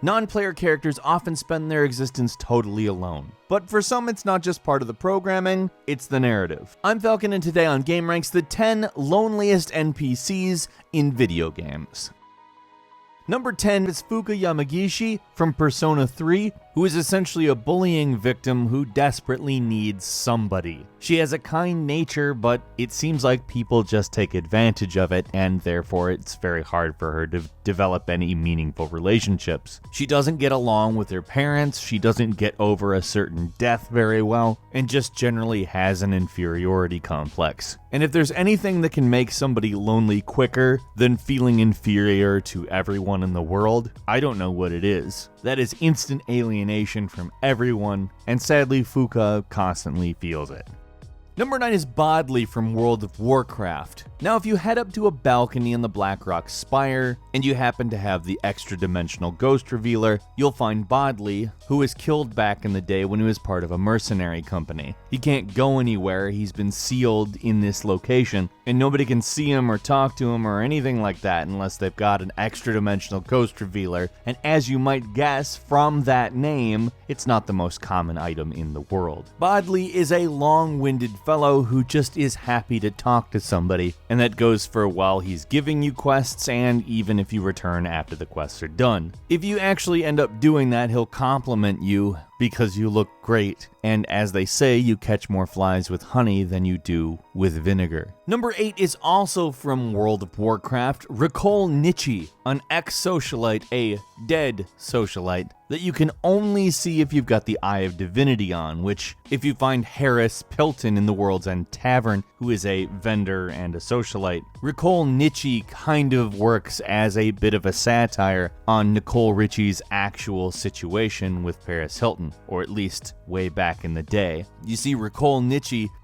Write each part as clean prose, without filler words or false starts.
Non-player characters often spend their existence totally alone. But for some, it's not just part of the programming, it's the narrative. I'm Falcon, and today on gameranx, the 10 loneliest NPCs in video games. Number 10 is Fuuka Yamagishi from Persona 3, who is essentially a bullying victim who desperately needs somebody. She has a kind nature, but it seems like people just take advantage of it, and therefore it's very hard for her to develop any meaningful relationships. She doesn't get along with her parents, she doesn't get over a certain death very well, and just generally has an inferiority complex. And if there's anything that can make somebody lonely quicker than feeling inferior to everyone in the world, I don't know what it is. That is instant alienation from everyone, and sadly Fuuka constantly feels it. Number 9 is Bodley from World of Warcraft. Now, if you head up to a balcony in the Blackrock Spire, and you happen to have the extra-dimensional ghost revealer, you'll find Bodley, who was killed back in the day when he was part of a mercenary company. He can't go anywhere, he's been sealed in this location, and nobody can see him or talk to him or anything like that unless they've got an extra-dimensional ghost revealer, and as you might guess from that name, it's not the most common item in the world. Bodley is a long-winded fellow who just is happy to talk to somebody, and that goes for while he's giving you quests and even if you return after the quests are done. If you actually end up doing that, he'll compliment you because you look great, and as they say, you catch more flies with honey than you do with vinegar. Number 8 is also from World of Warcraft, Nicole, an ex-socialite, a dead socialite, that you can only see if you've got the Eye of Divinity on, which, if you find Harris Pilton in the World's End Tavern, who is a vendor and a socialite, Nicole kind of works as a bit of a satire on Nicole Richie's actual situation with Paris Hilton, or at least way back in the day. You see, Nicole,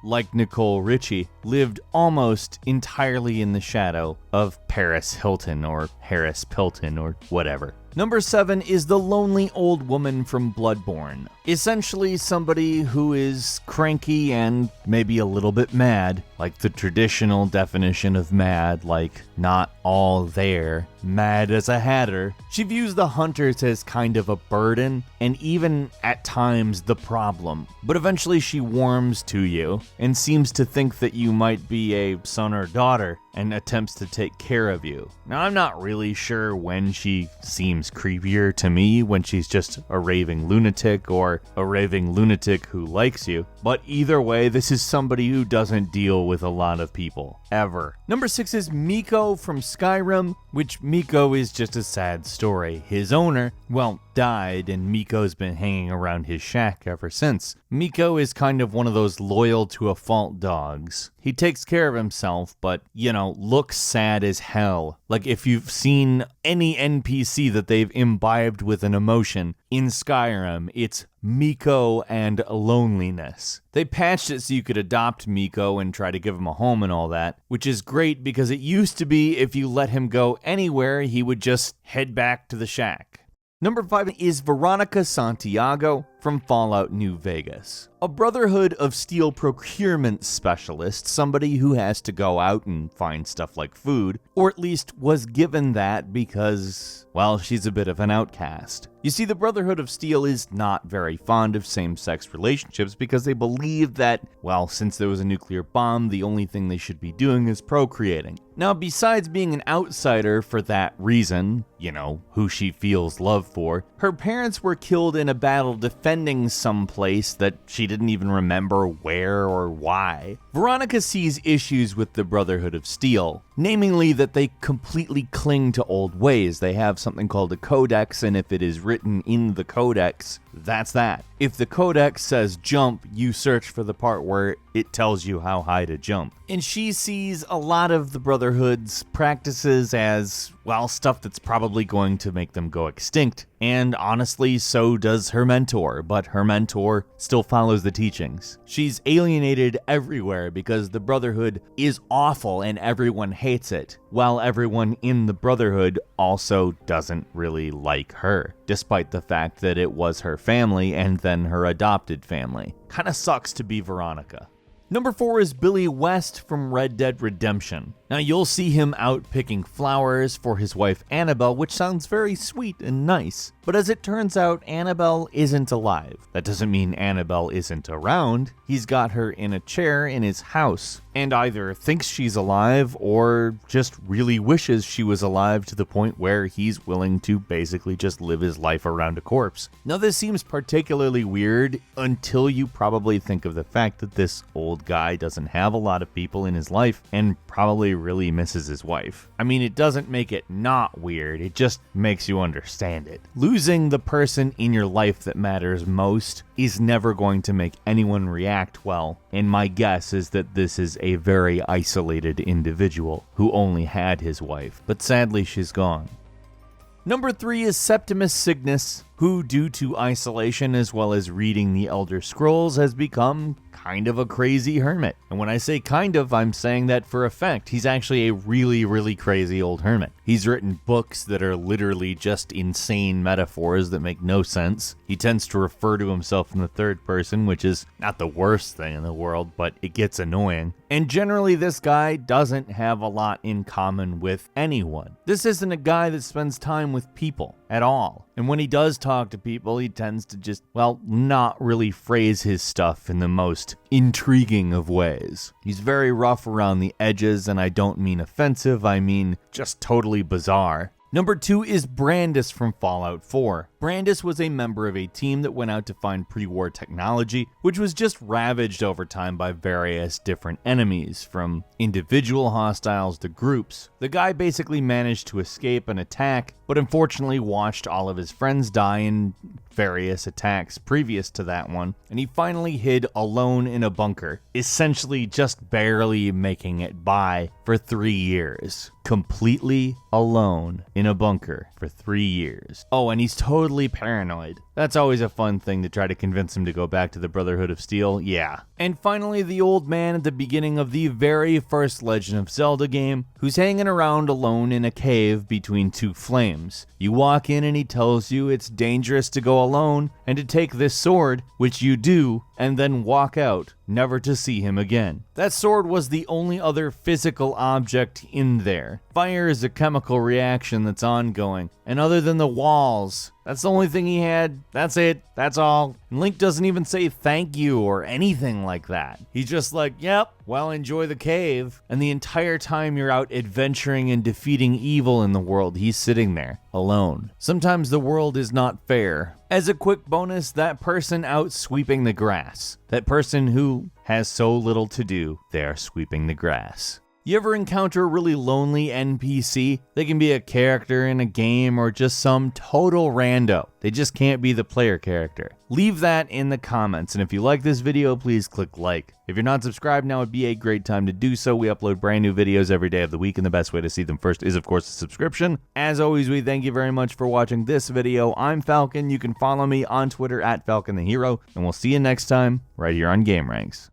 like Nicole Richie, lived almost entirely in the shadow of Paris Hilton or Harris Pilton or whatever. Number 7 is the lonely old woman from Bloodborne. Essentially somebody who is cranky and maybe a little bit mad, like the traditional definition of mad, like not all there, mad as a hatter. She views the hunters as kind of a burden, and even at times the problem. But eventually she warms to you, and seems to think that you might be a son or daughter, and attempts to take care of you. Now, I'm not really sure when she seems creepier to me, when she's just a raving lunatic or a raving lunatic who likes you, but either way, this is somebody who doesn't deal with a lot of people, ever. Number 6 is Miko from Skyrim, which Miko is just a sad story. His owner, well, died, and Miko's been hanging around his shack ever since. Miko is kind of one of those loyal to a fault dogs. He takes care of himself, but, looks sad as hell. Like, if you've seen any NPC that they've imbibed with an emotion in Skyrim, it's Miko and loneliness. They patched it so you could adopt Miko and try to give him a home and all that, which is great because it used to be if you let him go anywhere, he would just head back to the shack. Number 5 is Veronica Santiago from Fallout New Vegas. A Brotherhood of Steel procurement specialist, somebody who has to go out and find stuff like food, or at least was given that because, well, she's a bit of an outcast. You see, the Brotherhood of Steel is not very fond of same-sex relationships because they believe that, well, since there was a nuclear bomb, the only thing they should be doing is procreating. Now, besides being an outsider for that reason, who she feels love for, her parents were killed in a battle defending some place that she didn't even remember where or why. Veronica sees issues with the Brotherhood of Steel, namely that they completely cling to old ways. They have something called a codex, and if it is written in the codex, that's that. If the codex says jump, you search for the part where it tells you how high to jump. And she sees a lot of the Brotherhood's practices as, well, stuff that's probably going to make them go extinct. And honestly, so does her mentor, but her mentor still follows the teachings. She's alienated everywhere because the Brotherhood is awful and everyone hates it, while everyone in the Brotherhood also doesn't really like her, despite the fact that it was her family and then her adopted family. Kinda sucks to be Veronica. Number 4 is Billy West from Red Dead Redemption. Now you'll see him out picking flowers for his wife Annabelle, which sounds very sweet and nice. But as it turns out, Annabelle isn't alive. That doesn't mean Annabelle isn't around. He's got her in a chair in his house, and either thinks she's alive or just really wishes she was alive to the point where he's willing to basically just live his life around a corpse. Now this seems particularly weird until you probably think of the fact that this old guy doesn't have a lot of people in his life and probably really misses his wife. I mean, it doesn't make it not weird, it just makes you understand it. Losing the person in your life that matters most is never going to make anyone react well, and my guess is that this is a very isolated individual who only had his wife, but sadly she's gone. Number 3 is Septimus Signus, who, due to isolation as well as reading the Elder Scrolls, has become kind of a crazy hermit. And when I say kind of, I'm saying that for a fact. He's actually a really crazy old hermit. He's written books that are literally just insane metaphors that make no sense. He tends to refer to himself in the third person, which is not the worst thing in the world, but it gets annoying. And generally, this guy doesn't have a lot in common with anyone. This isn't a guy that spends time with people at all. And when he does talk to people, he tends to just, well, not really phrase his stuff in the most intriguing of ways. He's very rough around the edges, and I don't mean offensive, I mean just totally bizarre. Number 2 is Brandis from Fallout 4. Brandis was a member of a team that went out to find pre-war technology, which was just ravaged over time by various different enemies, from individual hostiles to groups. The guy basically managed to escape an attack, but unfortunately watched all of his friends die in various attacks previous to that one, and he finally hid alone in a bunker, essentially just barely making it by for 3 years. Completely alone in a bunker for 3 years. Oh, and he's totally paranoid. That's always a fun thing to try to convince him to go back to the Brotherhood of Steel, yeah. And finally, the old man at the beginning of the very first Legend of Zelda game, who's hanging around alone in a cave between two flames. You walk in and he tells you it's dangerous to go alone and to take this sword, which you do, and then walk out, never to see him again. That sword was the only other physical object in there. Fire is a chemical reaction that's ongoing, and other than the walls, that's the only thing he had. That's it. That's all. And Link doesn't even say thank you or anything like that. He's just like, yep, well, enjoy the cave. And the entire time you're out adventuring and defeating evil in the world, he's sitting there, alone. Sometimes the world is not fair. As a quick bonus, that person out sweeping the grass. That person who has so little to do, they are sweeping the grass. You ever encounter a really lonely NPC? They can be a character in a game or just some total rando. They just can't be the player character. Leave that in the comments, and if you like this video, please click like. If you're not subscribed, now would be a great time to do so. We upload brand new videos every day of the week, and the best way to see them first is, of course, a subscription. As always, we thank you very much for watching this video. I'm Falcon. You can follow me on Twitter at FalconTheHero, and we'll see you next time right here on gameranx.